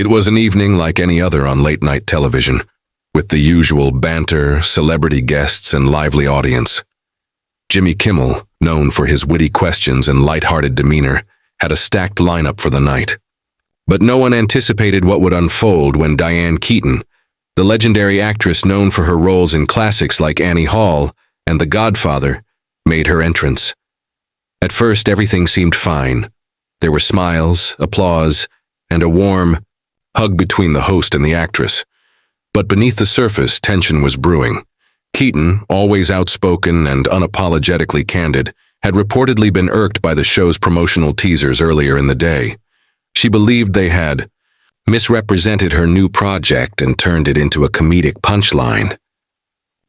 It was an evening like any other on late-night television, with the usual banter, celebrity guests, and lively audience. Jimmy Kimmel, known for his witty questions and light-hearted demeanor, had a stacked lineup for the night. But no one anticipated what would unfold when Diane Keaton, the legendary actress known for her roles in classics like Annie Hall and The Godfather, made her entrance. At first, everything seemed fine. There were smiles, applause, and a warm hug between the host and the actress. But beneath the surface, tension was brewing. Keaton, always outspoken and unapologetically candid, had reportedly been irked by the show's promotional teasers earlier in the day. She believed they had misrepresented her new project and turned it into a comedic punchline.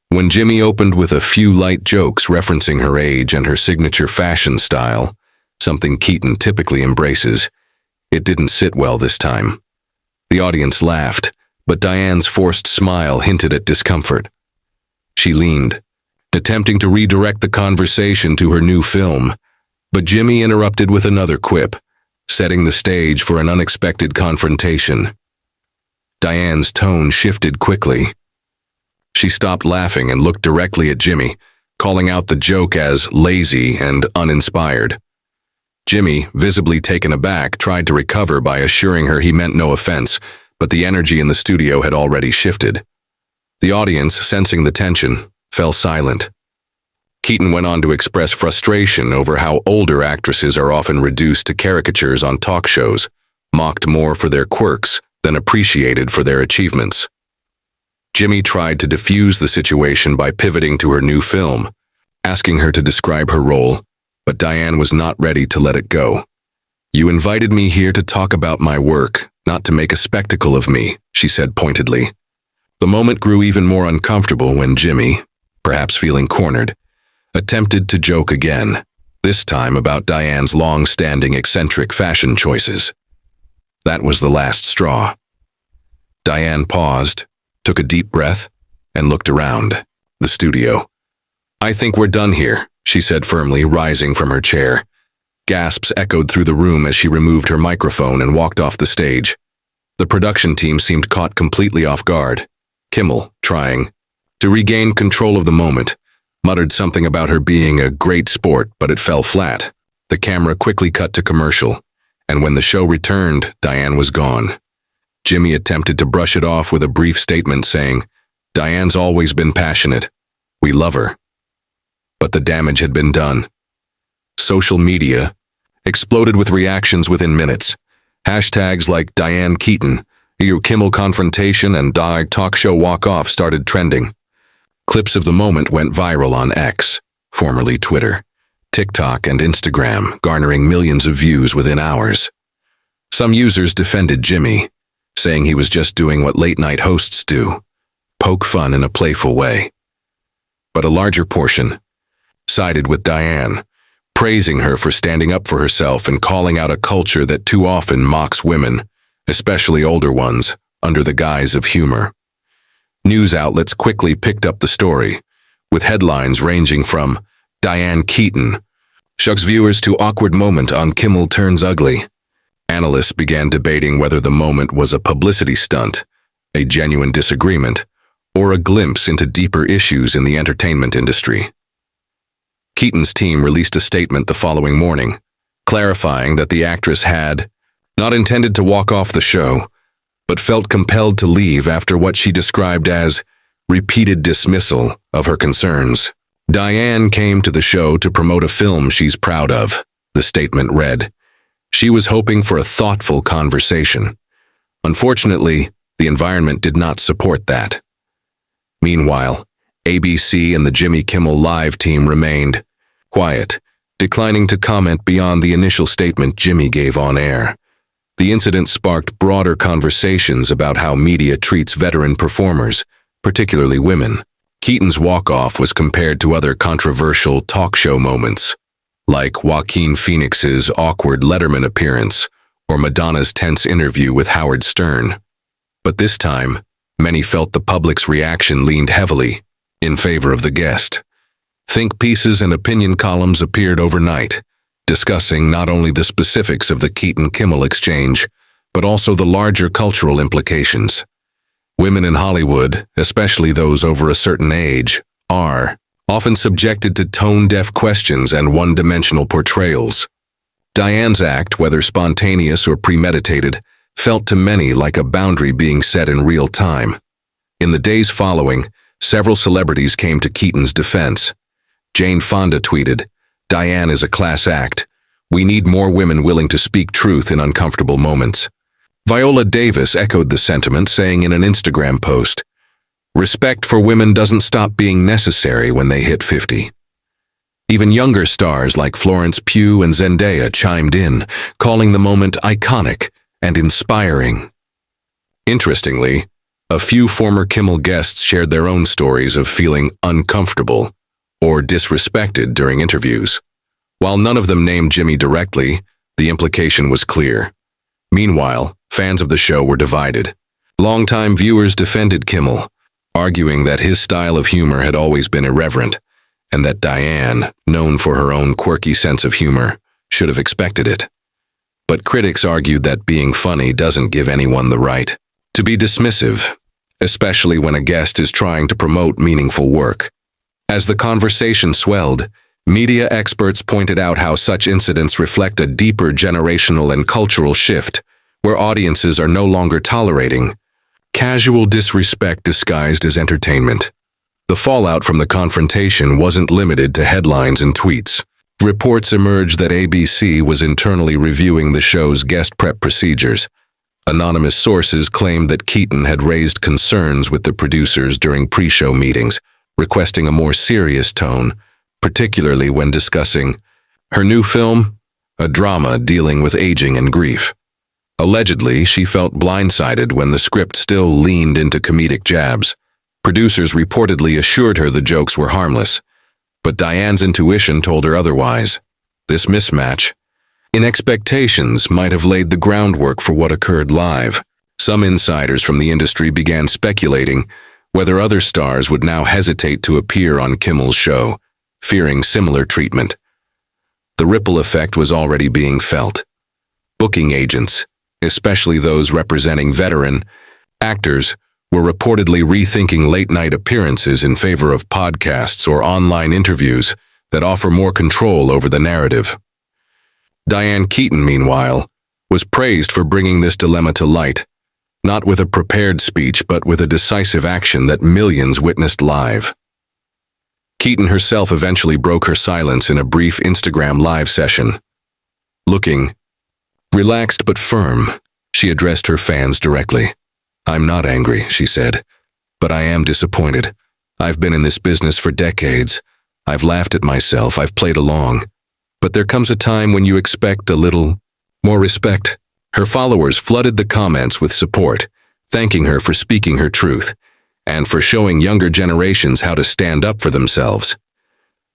When Jimmy opened with a few light jokes referencing her age and her signature fashion style, something Keaton typically embraces, it didn't sit well this time. The audience laughed, but Diane's forced smile hinted at discomfort. She leaned, attempting to redirect the conversation to her new film, but Jimmy interrupted with another quip, setting the stage for an unexpected confrontation. Diane's tone shifted quickly. She stopped laughing and looked directly at Jimmy, calling out the joke as lazy and uninspired. Jimmy, visibly taken aback, tried to recover by assuring her he meant no offense, but the energy in the studio had already shifted. The audience, sensing the tension, fell silent. Keaton went on to express frustration over how older actresses are often reduced to caricatures on talk shows, mocked more for their quirks than appreciated for their achievements. Jimmy tried to diffuse the situation by pivoting to her new film, asking her to describe her role, but Diane was not ready to let it go. "You invited me here to talk about my work, not to make a spectacle of me," she said pointedly. The moment grew even more uncomfortable when Jimmy, perhaps feeling cornered, attempted to joke again, this time about Diane's long-standing eccentric fashion choices. That was the last straw. Diane paused, took a deep breath, and looked around the studio. "I think we're done here," she said firmly, rising from her chair. Gasps echoed through the room as she removed her microphone and walked off the stage. The production team seemed caught completely off guard. Kimmel, trying to regain control of the moment, muttered something about her being a great sport, but it fell flat. The camera quickly cut to commercial, and when the show returned, Diane was gone. Jimmy attempted to brush it off with a brief statement saying, "Diane's always been passionate. We love her." But the damage had been done. Social media exploded with reactions within minutes. Hashtags like Diane Keaton, Kimmel Confrontation, and talk show walkoff started trending. Clips of the moment went viral on X, formerly Twitter, TikTok, and Instagram, garnering millions of views within hours. Some users defended Jimmy, saying he was just doing what late-night hosts do, poke fun in a playful way. But a larger portion sided with Diane, praising her for standing up for herself and calling out a culture that too often mocks women, especially older ones, under the guise of humor. News outlets quickly picked up the story, with headlines ranging from "Diane Keaton shocks viewers to awkward moment on Kimmel turns ugly." Analysts began debating whether the moment was a publicity stunt, a genuine disagreement, or a glimpse into deeper issues in the entertainment industry. Keaton's team released a statement the following morning, clarifying that the actress had not intended to walk off the show, but felt compelled to leave after what she described as repeated dismissal of her concerns. "Diane came to the show to promote a film she's proud of," the statement read. "She was hoping for a thoughtful conversation. Unfortunately, the environment did not support that." Meanwhile, ABC and the Jimmy Kimmel Live team remained quiet, declining to comment beyond the initial statement Jimmy gave on air. The incident sparked broader conversations about how media treats veteran performers, particularly women. Keaton's walk-off was compared to other controversial talk show moments, like Joaquin Phoenix's awkward Letterman appearance or Madonna's tense interview with Howard Stern. But this time, many felt the public's reaction leaned heavily in favor of the guest. Think pieces and opinion columns appeared overnight, discussing not only the specifics of the Keaton-Kimmel exchange, but also the larger cultural implications. Women in Hollywood, especially those over a certain age, are often subjected to tone-deaf questions and one-dimensional portrayals. Diane's act, whether spontaneous or premeditated, felt to many like a boundary being set in real time. In the days following, several celebrities came to Keaton's defense. Jane Fonda tweeted, "Diane is a class act. We need more women willing to speak truth in uncomfortable moments." Viola Davis echoed the sentiment, saying in an Instagram post, "Respect for women doesn't stop being necessary when they hit 50. Even younger stars like Florence Pugh and Zendaya chimed in, calling the moment iconic and inspiring. Interestingly, a few former Kimmel guests shared their own stories of feeling uncomfortable or disrespected during interviews. While none of them named Jimmy directly, the implication was clear. Meanwhile, fans of the show were divided. Longtime viewers defended Kimmel, arguing that his style of humor had always been irreverent, and that Diane, known for her own quirky sense of humor, should have expected it. But critics argued that being funny doesn't give anyone the right to be dismissive, especially when a guest is trying to promote meaningful work. As the conversation swelled, media experts pointed out how such incidents reflect a deeper generational and cultural shift, where audiences are no longer tolerating casual disrespect disguised as entertainment. The fallout from the confrontation wasn't limited to headlines and tweets. Reports emerged that ABC was internally reviewing the show's guest prep procedures. Anonymous sources claimed that Keaton had raised concerns with the producers during pre-show meetings, requesting a more serious tone, particularly when discussing her new film, a drama dealing with aging and grief. Allegedly, she felt blindsided when the script still leaned into comedic jabs. Producers reportedly assured her the jokes were harmless, but Diane's intuition told her otherwise. This mismatch in expectations might have laid the groundwork for what occurred live. Some insiders from the industry began speculating whether other stars would now hesitate to appear on Kimmel's show, fearing similar treatment. The ripple effect was already being felt. Booking agents, especially those representing veteran actors, were reportedly rethinking late-night appearances in favor of podcasts or online interviews that offer more control over the narrative. Diane Keaton, meanwhile, was praised for bringing this dilemma to light, not with a prepared speech but with a decisive action that millions witnessed live. Keaton herself eventually broke her silence in a brief Instagram live session. Looking relaxed but firm, she addressed her fans directly. "I'm not angry," she said, "but I am disappointed. I've been in this business for decades. I've laughed at myself, I've played along. But there comes a time when you expect a little more respect." Her followers flooded the comments with support, thanking her for speaking her truth, and for showing younger generations how to stand up for themselves.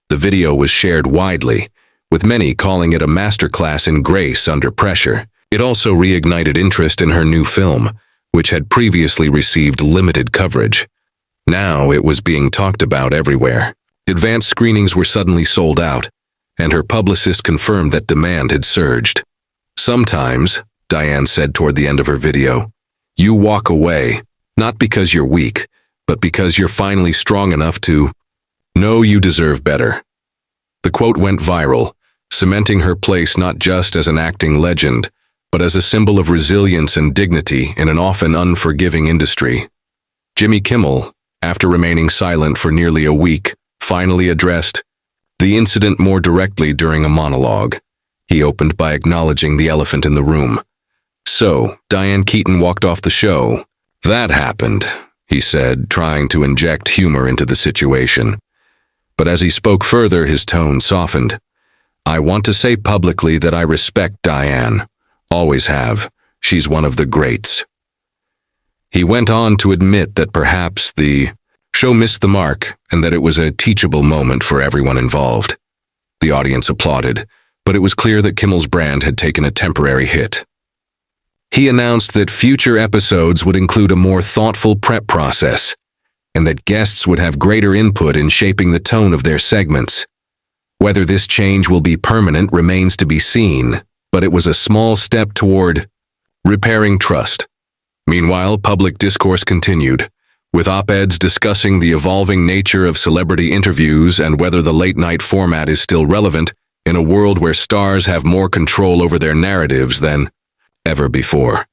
The video was shared widely, with many calling it a masterclass in grace under pressure. It also reignited interest in her new film, which had previously received limited coverage. Now it was being talked about everywhere. Advanced screenings were suddenly sold out, and her publicist confirmed that demand had surged. "Sometimes," Diane said toward the end of her video, "you walk away, not because you're weak, but because you're finally strong enough to know you deserve better." The quote went viral, cementing her place not just as an acting legend, but as a symbol of resilience and dignity in an often unforgiving industry. Jimmy Kimmel, after remaining silent for nearly a week, finally addressed the incident more directly during a monologue. He opened by acknowledging the elephant in the room. "So, Diane Keaton walked off the show. That happened," he said, trying to inject humor into the situation. But as he spoke further, his tone softened. "I want to say publicly that I respect Diane. Always have. She's one of the greats." He went on to admit that perhaps the show missed the mark and that it was a teachable moment for everyone involved. The audience applauded, but it was clear that Kimmel's brand had taken a temporary hit. He announced that future episodes would include a more thoughtful prep process, and that guests would have greater input in shaping the tone of their segments. Whether this change will be permanent remains to be seen, but it was a small step toward Repairing trust. Meanwhile, public discourse continued, with op-eds discussing the evolving nature of celebrity interviews and whether the late-night format is still relevant in a world where stars have more control over their narratives than ever before.